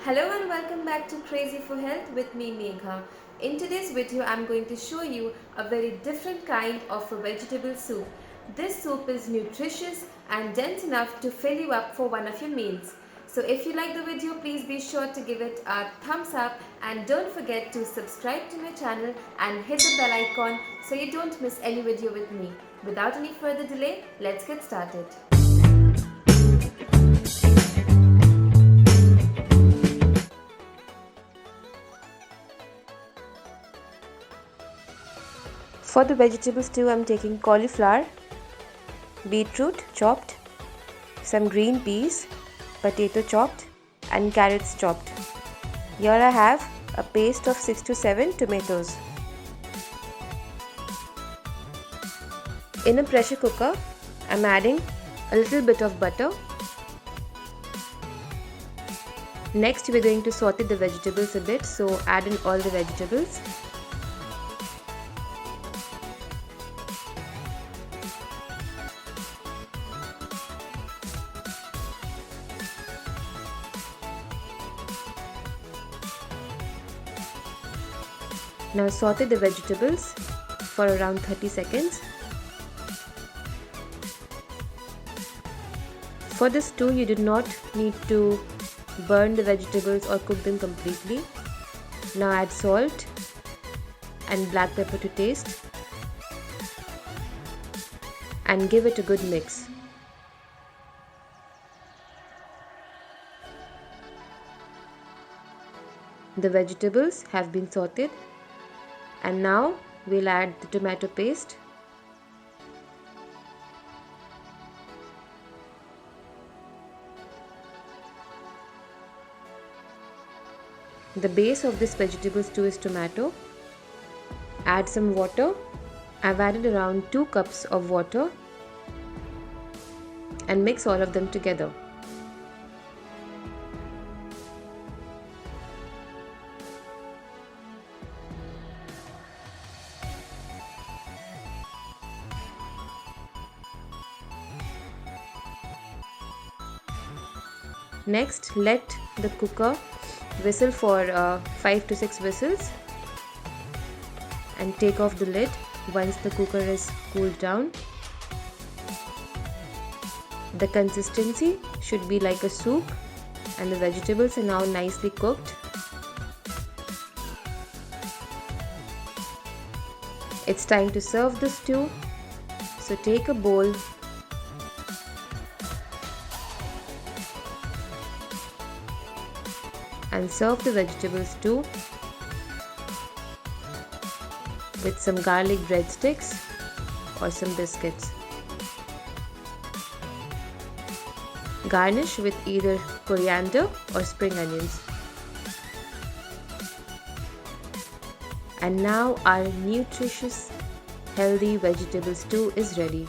Hello and welcome back to Crazy for Health with me Megha. In today's video I'm going to show you a very different kind of a vegetable soup. This soup is nutritious and dense enough to fill you up for one of your meals. So if you like the video, please be sure to give it a thumbs up and don't forget to subscribe to my channel and hit the bell icon so you don't miss any video with me. Without any further delay, let's get started. For the vegetable stew, I'm taking cauliflower, beetroot chopped, some green peas, potato chopped and carrots chopped. Here I have a paste of 6 to 7 tomatoes. In a pressure cooker, I'm adding a little bit of butter. Next, we're going to saute the vegetables a bit, so add in all the vegetables. Now saute the vegetables for around 30 seconds. For the stew, you do not need to burn the vegetables or cook them completely. Now add salt and black pepper to taste and give it a good mix. The vegetables have been sauteed. And now we'll add the tomato paste. The base of this vegetable stew is tomato. Add some water. I've added around 2 cups of water and mix all of them together. Next, let the cooker whistle for 5 to 6 whistles and take off the lid once the cooker is cooled down. The consistency should be like a soup and the vegetables are now nicely cooked. It's time to serve the stew, so take a bowl and serve the vegetable stew with some garlic breadsticks or some biscuits. Garnish with either coriander or spring onions. And now our nutritious, healthy vegetable stew is ready.